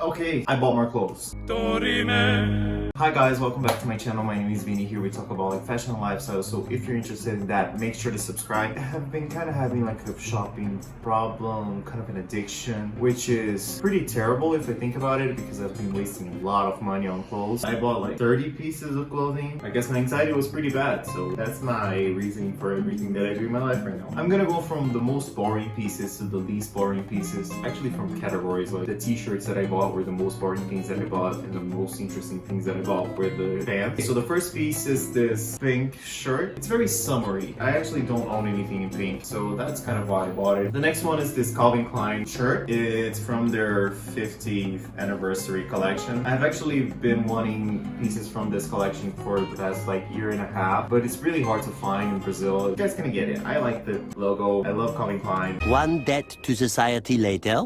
Okay, I bought more clothes. Hi guys, welcome back to my channel. My name is Vini. Here we talk about like fashion and lifestyle. So if you're interested in that, make sure to subscribe. I have been kind of having like a shopping problem, kind of an addiction, which is pretty terrible if I think about it because I've been wasting a lot of money on clothes. I bought like 30 pieces of clothing. I guess my anxiety was pretty bad. So that's my reasoning for everything that I do in my life right now. I'm gonna go from the most boring pieces to the least boring pieces. Actually from categories like the t-shirts that I bought were the most boring things that I bought and the most interesting things that I bought were the pants. So the first piece is this pink shirt. It's very summery. I actually don't own anything in pink, so that's kind of why I bought it. The next one is this Calvin Klein shirt. It's from their 50th anniversary collection. I've actually been wanting pieces from this collection for the past like year and a half, but it's really hard to find in Brazil. You guys gonna get it. I like the logo. I love Calvin Klein. One debt to society later.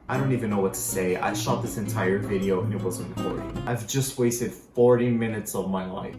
I don't even know what to say. I shot this entire video and it wasn't recording. I've just wasted 40 minutes of my life.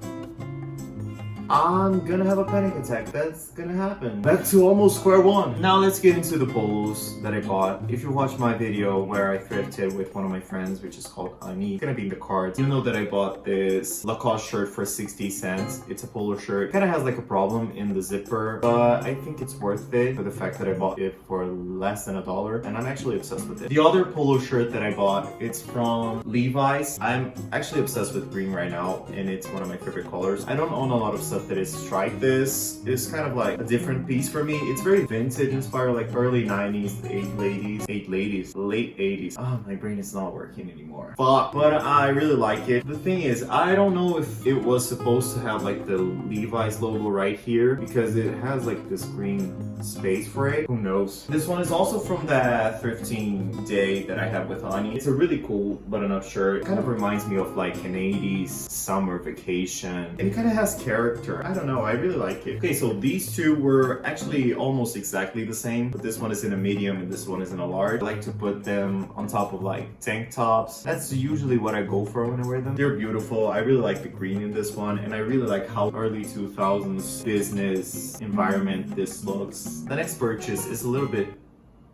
I'm gonna have a panic attack. That's gonna happen. Back to almost square one. Now let's get into the polos that I bought. If you watched my video where I thrifted with one of my friends, which is called Ani, it's gonna be in the cards. You know that I bought this Lacoste shirt for 60 cents. It's a polo shirt. Kinda has like a problem in the zipper, but I think it's worth it for the fact that I bought it for less than $1 and I'm actually obsessed with it. The other polo shirt that I bought, it's from Levi's. I'm actually obsessed with green right now and it's one of my favorite colors. I don't own a lot of stuff that is striped. This is kind of like a different piece for me. It's very vintage inspired, like early 90s, late 80s. Oh, my brain is not working anymore. But I really like it. The thing is, I don't know if it was supposed to have like the Levi's logo right here because it has like this green space for it. Who knows? This one is also from that thrifting day that I had with Ani. It's a really cool button-up shirt. It kind of reminds me of like an 80s summer vacation. And it kind of has character. I don't know, I really like it. Okay, so these two were actually almost exactly the same, but this one is in a medium and this one is in a large. I like to put them on top of like tank tops. That's usually what I go for when I wear them. They're beautiful. I really like the green in this one and I really like how early 2000s business environment this looks. The next purchase is a little bit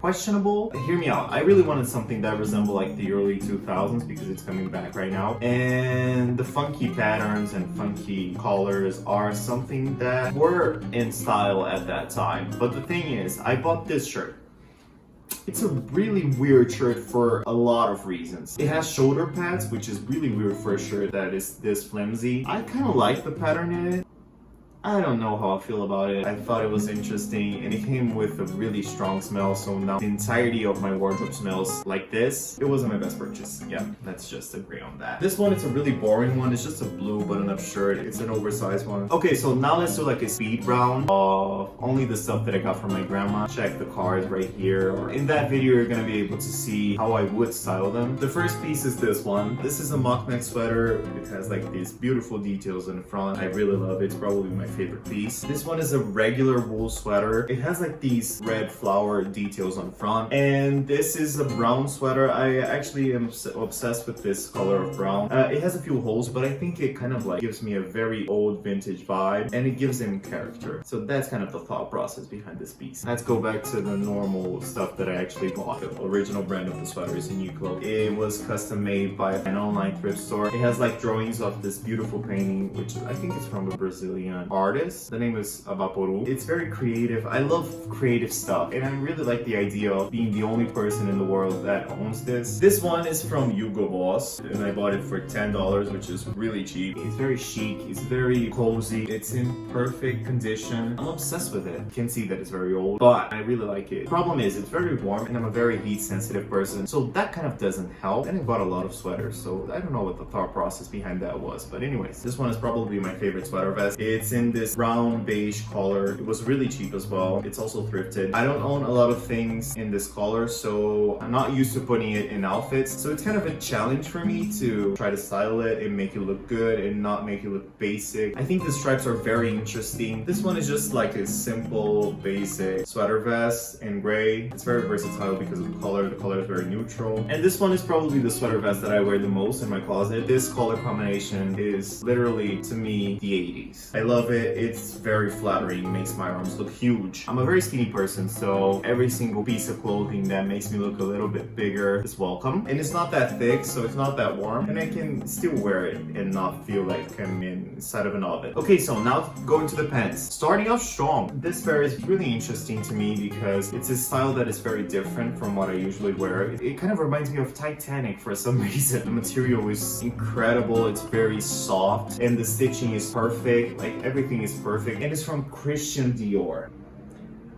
questionable. Hear me out. I really wanted something that resembled like the early 2000s because it's coming back right now. And the funky patterns and funky colors are something that were in style at that time. But the thing is, I bought this shirt. It's a really weird shirt for a lot of reasons. It has shoulder pads, which is really weird for a shirt that is this flimsy. I kind of like the pattern in it. I don't know how I feel about it. I thought it was interesting and it came with a really strong smell, so now the entirety of my wardrobe smells like this. It wasn't my best purchase. Yeah, let's just agree on that. This one, it's a really boring one. It's just a blue button-up shirt. It's an oversized one. Okay, so now let's do like a speed round of only the stuff that I got from my grandma. Check the cards right here. In that video, you're gonna be able to see how I would style them. The first piece is this one. This is a mock neck sweater. It has like these beautiful details in the front. I really love it. It's probably my favorite piece. This one is a regular wool sweater. It has like these red flower details on front. And this is a brown sweater. I actually am obsessed with this color of brown. It has a few holes, but I think it kind of like gives me a very old vintage vibe and it gives him character. So that's kind of the thought process behind this piece. Let's go back to the normal stuff that I actually bought. The original brand of the sweater is Uniqlo. It was custom made by an online thrift store. It has like drawings of this beautiful painting, which I think is from a Brazilian artist. The name is Vaporu. It's very creative. I love creative stuff and I really like the idea of being the only person in the world that owns this. This one is from Hugo Boss and I bought it for $10, which is really cheap. It's very chic. It's very cozy. It's in perfect condition. I'm obsessed with it. You can see that it's very old, but I really like it. Problem is, it's very warm and I'm a very heat sensitive person, so that kind of doesn't help. And I bought a lot of sweaters, so I don't know what the thought process behind that was. But anyways, this one is probably my favorite sweater vest. It's in this brown beige color. It was really cheap as well. It's also thrifted. I don't own a lot of things in this color, so I'm not used to putting it in outfits. So it's kind of a challenge for me to try to style it and make it look good and not make it look basic. I think the stripes are very interesting. This one is just like a simple, basic sweater vest in gray. It's very versatile because of the color. The color is very neutral. And this one is probably the sweater vest that I wear the most in my closet. This color combination is literally, to me, the 80s. I love it. fit, it's very flattering, makes my arms look huge. I'm a very skinny person, so every single piece of clothing that makes me look a little bit bigger is welcome. And it's not that thick, so it's not that warm, and I can still wear it and not feel like I'm inside of an oven. Okay, so now going to the pants. Starting off strong. This pair is really interesting to me because it's a style that is very different from what I usually wear. It kind of reminds me of Titanic for some reason. The material is incredible, it's very soft, and the stitching is perfect, like everything is perfect, and it's from Christian Dior.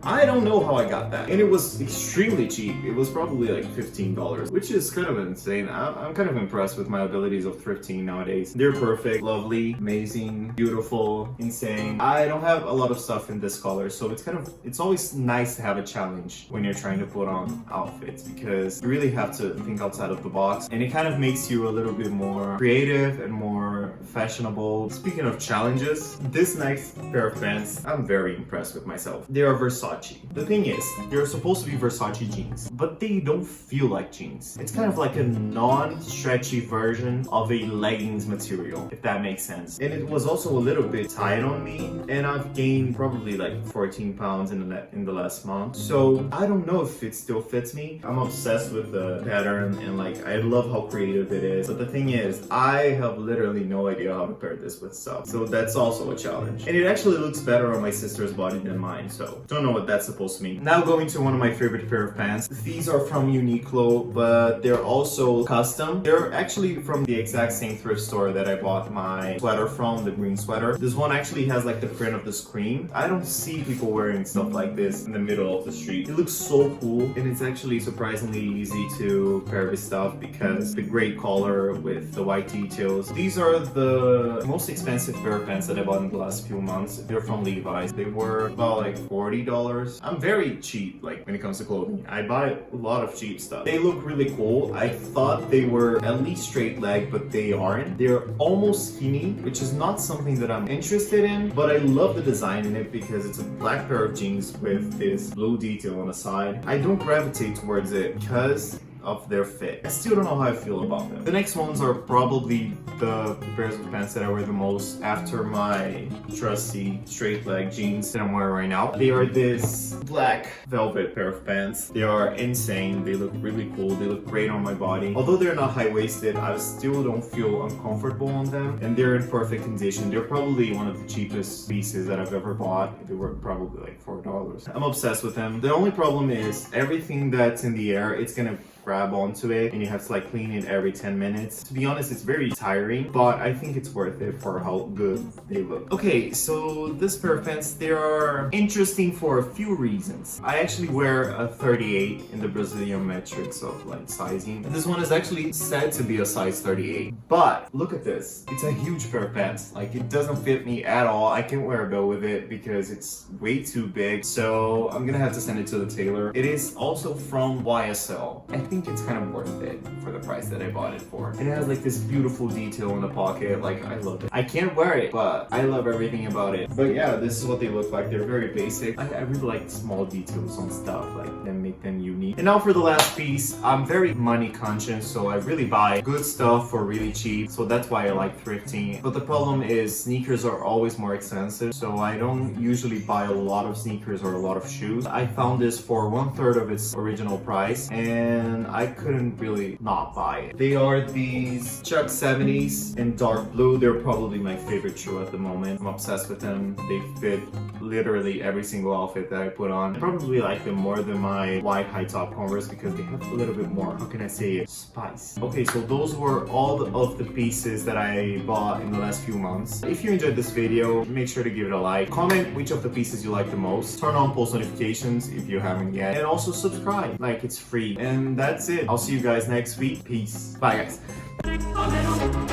I don't know how I got that. And it was extremely cheap. It was probably like $15, which is kind of insane. I'm kind of impressed with my abilities of thrifting nowadays. They're perfect, lovely, amazing, beautiful, insane. I don't have a lot of stuff in this color, so it's always nice to have a challenge when you're trying to put on outfits because you really have to think outside of the box, and it kind of makes you a little bit more creative and more fashionable. Speaking of challenges, this next pair of pants, I'm very impressed with myself. They are Versace. The thing is, they're supposed to be Versace jeans, but they don't feel like jeans. It's kind of like a non-stretchy version of a leggings material, if that makes sense. And it was also a little bit tight on me, and I've gained probably like 14 pounds in the last month. So I don't know if it still fits me. I'm obsessed with the pattern, and like I love how creative it is. But the thing is, I have literally no idea how to pair this with stuff. So that's also a challenge. And it actually looks better on my sister's body than mine, so don't know what that's supposed to mean. Now going to one of my favorite pair of pants. These are from Uniqlo, but they're also custom. They're actually from the exact same thrift store that I bought my sweater from, the green sweater. This one actually has like the print of the screen. I don't see people wearing stuff like this in the middle of the street. It looks so cool, and it's actually surprisingly easy to pair with stuff because the gray collar with the white details. These are the most expensive pair of pants that I bought in the last few months. They're from Levi's. They were about like $40. I'm very cheap, like when it comes to clothing. I buy a lot of cheap stuff. They look really cool. I thought they were at least straight leg, but they aren't. They're almost skinny, which is not something that I'm interested in, but I love the design in it because it's a black pair of jeans with this blue detail on the side. I don't gravitate towards it because of their fit. I still don't know how I feel about them. The next ones are probably the pairs of pants that I wear the most after my trusty straight leg jeans that I'm wearing right now. They are this black velvet pair of pants. They are insane. They look really cool. They look great on my body. Although they're not high-waisted, I still don't feel uncomfortable on them, and they're in perfect condition. They're probably one of the cheapest pieces that I've ever bought. They were probably like $4. I'm obsessed with them. The only problem is everything that's in the air, it's gonna grab onto it, and you have to like clean it every 10 minutes. To be honest, it's very tiring, but I think it's worth it for how good they look. Okay, so this pair of pants, they are interesting for a few reasons. I actually wear a 38 in the Brazilian metrics of like sizing. This one is actually said to be a size 38, but look at this. It's a huge pair of pants. Like it doesn't fit me at all. I can't wear a belt with it because it's way too big. So I'm gonna have to send it to the tailor. It is also from YSL. I think it's kind of worth it for the price that I bought it for. And it has like this beautiful detail in the pocket. Like I love it. I can't wear it, but I love everything about it. But yeah, this is what they look like. They're very basic. I really like small details on stuff like that make them unique. And now for the last piece, I'm very money conscious, so I really buy good stuff for really cheap. So that's why I like thrifting. But the problem is sneakers are always more expensive, so I don't usually buy a lot of sneakers or a lot of shoes. I found this for 1/3 of its original price, and I couldn't really not buy it. They are these Chuck 70s in dark blue. They're probably my favorite shoe at the moment. I'm obsessed with them. They fit literally every single outfit that I put on. I probably like them more than my white high top Converse because they have a little bit more, how can I say it, spice. Okay, so those were all of the pieces that I bought in the last few months. If you enjoyed this video, make sure to give it a like. Comment which of the pieces you like the most. Turn on post notifications if you haven't yet. And also subscribe, like it's free. And that's it. I'll see you guys next week. Peace. Bye guys.